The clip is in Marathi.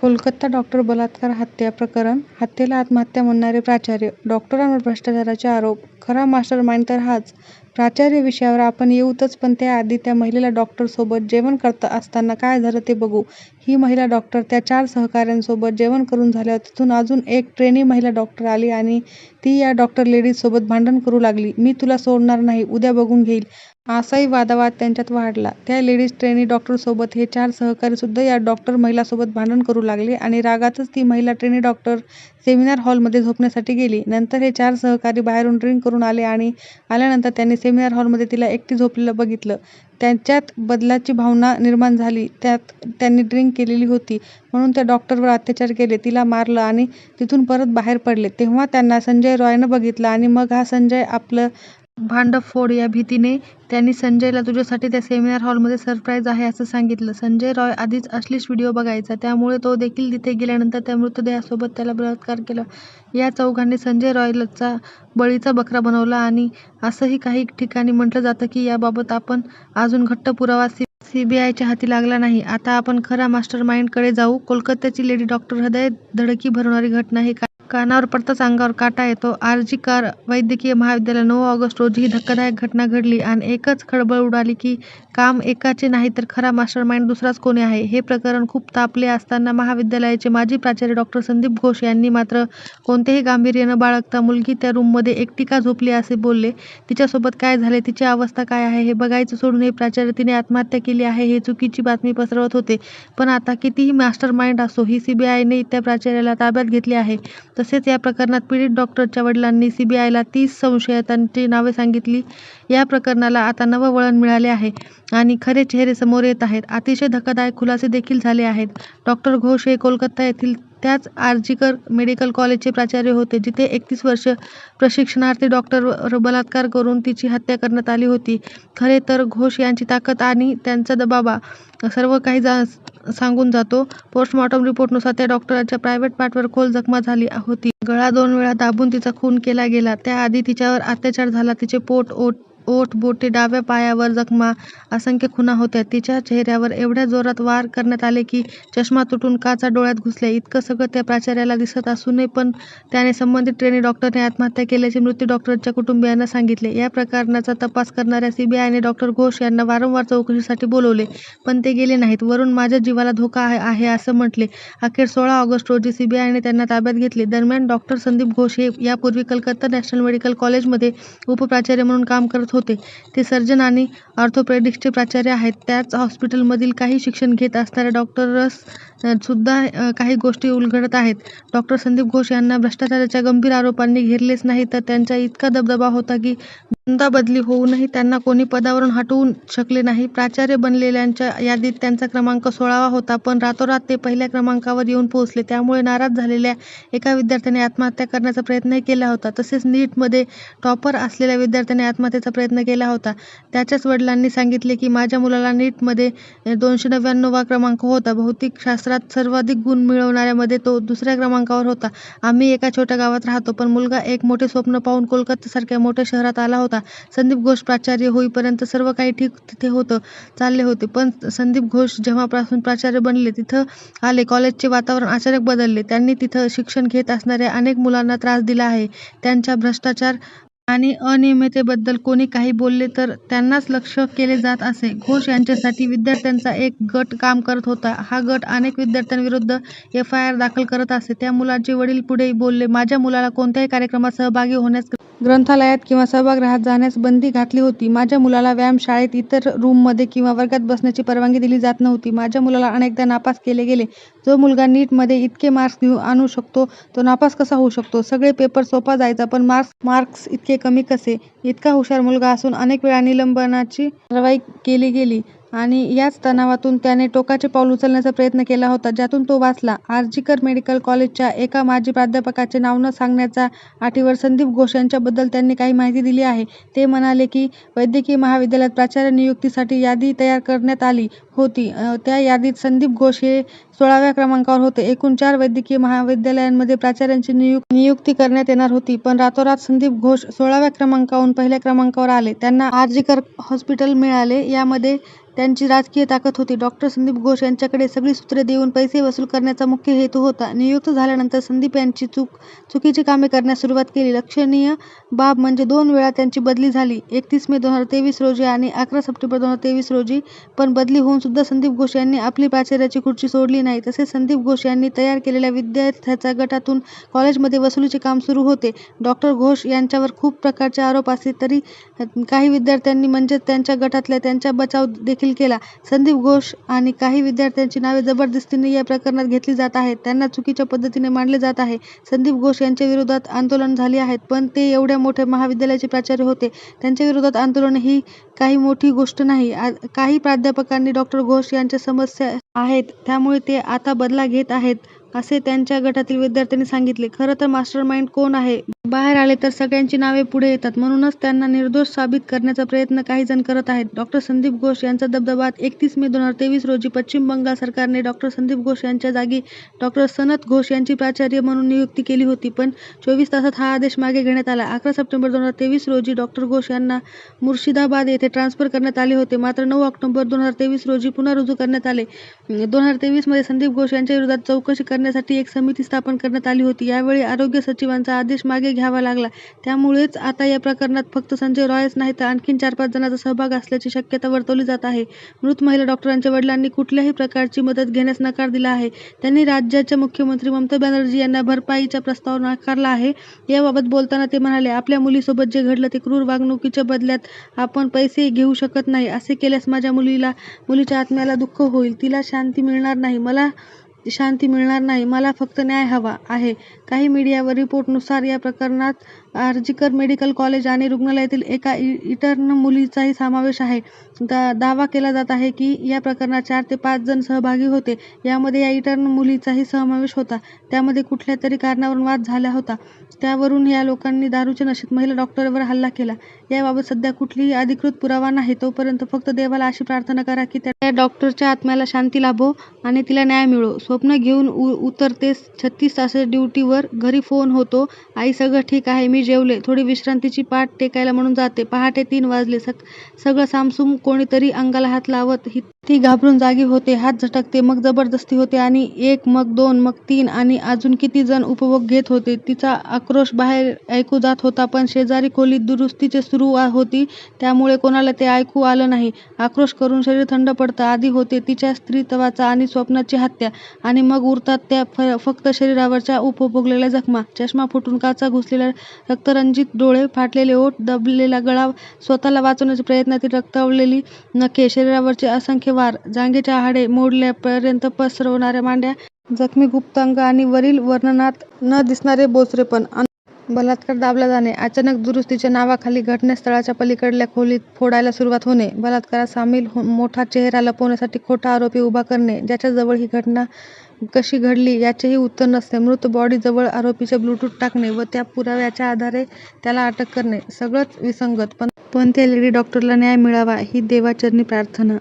कोलकाता डॉक्टर बलात्कार हत्या प्रकरण, हत्येला आत्महत्या म्हणणारे प्राचार्य, डॉक्टरांवर भ्रष्टाचाराचे आरोप, खरा मास्टर माइंड तर हाच. प्राचार्य विषयावर आपण येऊतच, पण त्याआधी त्या महिला डॉक्टरसोबत जेवण करत असताना काय झालं ते बघू. ही महिला डॉक्टर त्या 4 सहकाऱ्यांसोबत जेवण करून झाल्यावर तिथून अजून एक ट्रेनी महिला डॉक्टर आली आणि ती या डॉक्टर लेडीजसोबत भांडण करू लागली. मी तुला सोडणार नाही, उद्या बघून घेईल, असाही वादावाद त्यांच्यात वाढला. त्या लेडीज ट्रेनी डॉक्टरसोबत हे 4 सहकारीसुद्धा या डॉक्टर महिलासोबत भांडण करू लागले आणि रागातच ती महिला ट्रेनी डॉक्टर सेमिनार हॉलमध्ये झोपण्यासाठी गेली. नंतर हे 4 सहकारी बाहेरून ड्रिंक करून आले आणि आल्यानंतर त्यांनी सेमिनार हॉलमध्ये तिला एकटी झोपलेलं बघितलं. त्यांच्यात बदलाची भावना निर्माण झाली. त्यात त्यांनी ड्रिंक केलेली होती म्हणून त्या डॉक्टरवर अत्याचार केले, तिला मारलं आणि तिथून परत बाहेर पडले. तेव्हा त्यांना संजय रॉयनं बघितलं आणि मग हा संजय आपलं भांडं फोड या भीतीने त्यांनी संजयला तुझ्यासाठी त्या सेमिनार हॉलमध्ये सरप्राईज आहे असं सांगितलं. संजय रॉय आधीच अश्लील व्हिडिओ बघायचा, त्यामुळे तो देखील तिथे गेल्यानंतर त्या मृतदेहासोबत त्याला बलात्कार केला. या चौघांनी संजय रॉयचा बळीचा बकरा बनवला आणि असंही काही ठिकाणी म्हटलं जातं की याबाबत आपण अजून घट्ट पुरावा सीबीआयच्या हाती लागला नाही. आता आपण खरा मास्टर माइंडकडे जाऊ. कोलकात्याची लेडी डॉक्टर हृदय धडकी भरवणारी घटना. हे कानावर पडताच अंगावर काटा येतो. आर.जी.कर वैद्यकीय महाविद्यालय 9 ऑगस्ट रोजी ही धक्कादायक घटना घडली आणि एकच खळबळ उडाली की काम एकाचे नाही तर खरा मास्टर माइंड दुसराच कोणी आहे. हे प्रकरण खूप तापले असताना महाविद्यालयाचे माजी प्राचार्य डॉ. संदीप घोष यांनी मात्र कोणतेही गांभीर्य न बाळगता मुलगी त्या रूममध्ये एकटी का झोपली असे बोलले. तिच्यासोबत काय झाले, तिची अवस्था काय आहे हे बघायचं सोडून हे प्राचार्य तिने आत्महत्या केली आहे हे चुकीची बातमी पसरवत होते. पण आता कितीही मास्टर माइंड असो, ही सीबीआयने त्या प्राचार्याला ताब्यात घेतले आहे. तसेच या प्रकरणात पीडित डॉक्टरच्या वडिलांनी सीबीआयला 30 संशयितांची नावे सांगितली. या प्रकरणाला आता नवं वळण मिळाले आहे आणि खरे चेहरे समोर येत आहेत. अतिशय धक्कादायक खुलासे देखील झाले आहेत. डॉ. घोष हे कोलकाता येथील त्याच आर.जी.कर मेडिकल कॉलेजचे प्राचार्य होते जिथे 31 वर्ष प्रशिक्षणार्थी डॉक्टरवर बलात्कार करून तिची हत्या करण्यात आली होती. खरे तर घोष यांची ताकद आणि त्यांचा दबाबा सर्व काही सांगून जातो. पोस्टमॉर्टम रिपोर्टनुसार त्या डॉक्टरच्या प्रायव्हेट पार्टवर खोल जखमा झाली होती. गळा 2 वेळा दाबून तिचा खून केला गेला. त्याआधी तिच्यावर अत्याचार झाला. तिचे पोट, ओठ, बोटे, डाव्या पायावर जखमा, असंख्य खुणा होत्या. तिच्या चेहऱ्यावर एवढ्या जोरात वार करण्यात आले की चष्मा तुटून काचा डोळ्यात घुसल्या. इतकं सगळं त्या प्राचार्याला दिसत असूनही पण त्याने संबंधित ट्रेनी डॉक्टरने आत्महत्या केल्याचे मृत्यू डॉक्टरच्या कुटुंबियांना सांगितले. या प्रकरणाचा तपास करणाऱ्या सीबीआयने डॉ. घोष यांना वारंवार चौकशीसाठी बोलवले, पण ते गेले नाहीत. वरून माझ्या जीवाला धोका आहे असं म्हटले. अखेर 16 ऑगस्ट रोजी सीबीआयने त्यांना ताब्यात घेतले. दरम्यान डॉ. संदीप घोष हे यापूर्वी कलकत्ता नॅशनल मेडिकल कॉलेजमध्ये उपप्राचार्य म्हणून काम करत होते. ते सर्जन आणि ऑर्थोपेडिक्सचे प्राचार्य आहेत. त्याच हॉस्पिटलमधील काही शिक्षण घेत असणाऱ्या डॉक्टर्स सुद्धा काही गोष्टी उलगडत आहेत. डॉ. संदीप घोष यांना भ्रष्टाचाराच्या गंभीर आरोपांनी घेरलेच नाही तर त्यांचा इतका दबदबा होता की दोनदा बदली होऊनही त्यांना कोणी पदावरून हटवू शकले नाही. प्राचार्य बनलेल्यांच्या यादीत त्यांचा क्रमांक 16वा होता, पण रातोरात ते पहिल्या क्रमांकावर येऊन पोहोचले. त्यामुळे नाराज झालेल्या एका विद्यार्थ्याने आत्महत्या करण्याचा प्रयत्नही केला होता. तसेच नीटमध्ये टॉपर असलेल्या विद्यार्थ्याने आत्महत्येचा प्रयत्न केला होता. त्याच्याच वडिलांनी सांगितले की माझ्या मुलाला नीटमध्ये 299वा क्रमांक होता. भौतिकशास्त्रात सर्वाधिक गुण मिळवणाऱ्यामध्ये तो 2ऱ्या क्रमांकावर होता. आम्ही एका छोट्या गावात राहतो, पण मुलगा एक मोठे स्वप्न पाहून कोलकातासारख्या मोठ्या शहरात आला होता. संदीप घोष प्राचार्य होईपर्यंत सर्व काही ठीक तिथे चालले होते. पण संदीप घोष जेव्हापासून प्राचार्य बनले तिथं आले, कॉलेजचे वातावरण अचानक बदलले. त्यांनी तिथं शिक्षण घेत असणाऱ्या अनेक मुलांना त्रास दिला आहे. त्यांच्या भ्रष्टाचार आणि अनियमिततेबद्दल कोणी काही बोलले तर त्यांनाच लक्ष्य केले जात असे. घोष यांच्यासाठी विद्यार्थ्यांचा एक गट काम करत होता. हा गट अनेक विद्यार्थ्यांविरुद्ध FIR दाखल करत असे. त्या मुलाचे वडील पुढे बोलले, माझ्या मुलाला कोणत्याही कार्यक्रमात सहभागी होण्यास, ग्रंथालयात किंवा सभागृहात जाण्यास बंदी घातली होती. माझ्या मुलाला व्यायामशाळेत, इतर रूममध्ये किंवा वर्गात बसण्याची परवानगी दिली जात नव्हती. माझ्या मुलाला अनेकदा नापास केले गेले. जो मुलगा नीटमध्ये इतके मार्क्स आणू शकतो तो नापास कसा होऊ शकतो? सगळे पेपर सोपा जायचा, पण मार्क्स इतके कमी कसे? इतका हुशार मुलगा असून अनेक वेळा निलंबनाची कारवाई केली गेली आणि याच तणावातून त्याने टोकाचे पाऊल उचलण्याचा प्रयत्न केला होता, ज्यातून तो वाचला. आर.जी.कर मेडिकल कॉलेजच्या एका माजी प्राध्यापकाचे नाव न सांगण्याच्या अटीवर संदीप घोष यांच्याबद्दल त्यांनी काही माहिती दिली आहे. ते म्हणाले की वैद्यकीय महाविद्यालयात प्राचार्य नियुक्तीसाठी यादी तयार करण्यात आली होती. त्या यादीत संदीप घोष हे 16व्या क्रमांकावर होते. एकूण 4 वैद्यकीय महाविद्यालयांमध्ये प्राचार्यांची नियुक्ती करण्यात येणार होती, पण रातोरात संदीप घोष 16व्या क्रमांकावरून पहिल्या क्रमांकावर आले. त्यांना आर.जी.कर हॉस्पिटल मिळाले. यामध्ये त्यांची राजकीय ताकद होती. डॉ. संदीप घोष यांच्याकडे सगळी सूत्रे देऊन पैसे वसूल करण्याचा मुख्य हेतू होता. नियुक्त झाल्यानंतर संदीप यांची चुकीची कामे करण्यास सुरुवात केली. लक्षणीय बाब म्हणजे 2 वेळा त्यांची बदली झाली, 31 मे 2023 रोजी आणि 11 सप्टेंबर 2023 रोजी. पण बदली होऊन सुद्धा संदीप घोष यांनी आपली प्राचार्याची खुर्ची सोडली नाही. तसेच संदीप घोष यांनी तयार केलेल्या विद्यार्थ्यांच्या गटातून कॉलेजमध्ये वसुलीचे काम सुरू होते. डॉ. घोष यांच्यावर खूप प्रकारचे आरोप असले तरी काही विद्यार्थ्यांनी म्हणजेच त्यांच्या गटातल्या त्यांचा बचाव देखील केला. संदीप घोष आणि काही विद्यार्थ्यांची नावे जबरदस्तीने या प्रकरणात घेतली जात आहेत. त्यांना चुकीच्या पद्धतीने मांडले जात आहे. संदीप घोष यांच्या विरोधात आंदोलन झाली आहेत, पण ते एवढ्या मोठ्या महाविद्यालयाचे प्राचार्य होते. त्यांच्या विरोधात आंदोलन ही काही मोठी गोष्ट नाही. काही प्राध्यापकांनी डॉ. घोष यांच्या समस्या आहेत, त्यामुळे ते आता बदला घेत आहेत, असे त्यांच्या गटातील विद्यार्थ्यांनी सांगितले. खरं तर मास्टरमाइंड कोण आहे बाहेर आले तर सगळ्यांची नावे पुढे येतात. म्हणूनच त्यांना निर्दोष साबित करण्याचा प्रयत्न काही जण करत आहेत. डॉ. संदीप घोष यांचा दबदबा 31 मे 2023 रोजी पश्चिम बंगाल सरकारने डॉ. संदीप घोष यांच्या जागी डॉ. सनत घोष यांची प्राचार्य म्हणून नियुक्ती केली होती, पण 24 तासात हा आदेश मागे घेण्यात आला. 11 सप्टेंबर 2023 रोजी डॉ. घोष यांना मुर्शिदाबाद येथे ट्रान्सफर करण्यात आले होते, मात्र 9 ऑक्टोबर 2023 रोजी पुन्हा रुजू करण्यात आले. 2023 मध्ये संदीप घोष यांच्या विरोधात चौकशी करण्यासाठी एक समिती स्थापन करण्यात आली होती. यावेळी आरोग्य सचिवांचा आदेश मागे घ्यावा लागला. त्यामुळेच आता या प्रकरणात फक्त संजय रॉयच नाही तर आणखी 4-5 जणांचा सहभाग असल्याची शक्यता वर्तवली जात आहे. मृत महिला डॉक्टरांच्या वडिलांनी कुठल्याही प्रकारची मदत घेण्यास नकार दिला आहे. त्यांनी राज्याच्या मुख्यमंत्री ममता बॅनर्जी यांना भरपाईचा प्रस्ताव नाकारला आहे. याबाबत बोलताना ते म्हणाले, आपल्या मुलीसोबत जे घडलं ते क्रूर वागणुकीच्या बदल्यात आपण पैसे घेऊ शकत नाही. असे केल्यास माझ्या मुलीच्या आत्म्याला दुःख होईल, तिला शांती मिळणार नाही. मला फक्त न्याय हवा आहे. काही मीडियावर रिपोर्टनुसार या प्रकरणात आर्जिकर मेडिकल कॉलेज आणि रुग्णालयातील एका इंटर्न मुलीचाही समावेश आहे. दावा केला जात आहे की या प्रकरणात 4 ते 5 जण सहभागी होते. यामध्ये या इंटर्न मुलीचाही समावेश होता. त्यामध्ये कुठल्या तरी कारणावरून वाद झाला होता. त्यावरून या लोकांनी दारूच्या नशेत महिला डॉक्टरवर हल्ला केला. याबाबत सध्या कुठलीही अधिकृत पुरावा नाही. तोपर्यंत फक्त देवाला अशी प्रार्थना करा की त्या डॉक्टरच्या आत्म्याला शांती लाभो आणि तिला न्याय मिळो. स्वप्न घेऊन उतरतेस 36 तासाच्या ड्युटीवर, घरी फोन होतो, आई सगळं ठीक आहे, मी जेवले, थोडी विश्रांतीची पाठ टेकायला म्हणून जाते. पहाटे 3 वाजले. सगळं सामसूम. कोणीतरी अंगाला हात लावत. ती घाबरून जागी होते. हात झटकते, मग जबरदस्ती होते आणि 1 मग 2 मग 3 आणि अजून किती जण उपभोग घेत होते. तिचा आक्रोश बाहेर ऐकू जात होता, पण शेजारी खोलीत दुरुस्तीचे सुरू होती, त्यामुळे कोणाला ते ऐकू आलं नाही. आक्रोश करून शरीर थंड पडतं. आधी होते तिच्या स्त्रीत्वाचा आणि स्वप्नाची हत्या, आणि मग उरतात त्या फक्त शरीरावरच्या उपभोगलेल्या जखमा. चष्मा फुटून काचा घुसलेल्या रक्तरंजित डोळे, फाटलेले ओठ, दबलेला गळा, स्वतःला वाचवण्याच्या प्रयत्नातील रक्तवलेली नखे, शरीरावरचे असंख्य वार, जांघेच्या हाडे मोडल्यापर्यंत पसरवणाऱ्या मांड्या, जखमी गुप्तांग आणि वरील वर्णनात न दिसणारे बोचरेपण. बलात्कार, दाबला जाणे, अचानक दुरुस्तीच्या नावाखाली घटनास्थळाच्या पलीकडल्या खोलीत फोडायला सुरुवात होणे, बलात्कारात सामील मोठा चेहरा लपवण्यासाठी खोटा आरोपी उभा करणे, ज्याच्याजवळ ही घटना कशी घडली याचेही उत्तर नसते, मृत बॉडीजवळ आरोपीचे ब्लूटूथ टाकणे व त्या पुराव्याच्या आधारे त्याला अटक करणे, सगळंच विसंगत. पण त्या लेडी डॉक्टरला न्याय मिळावा ही देवाचरणी प्रार्थना.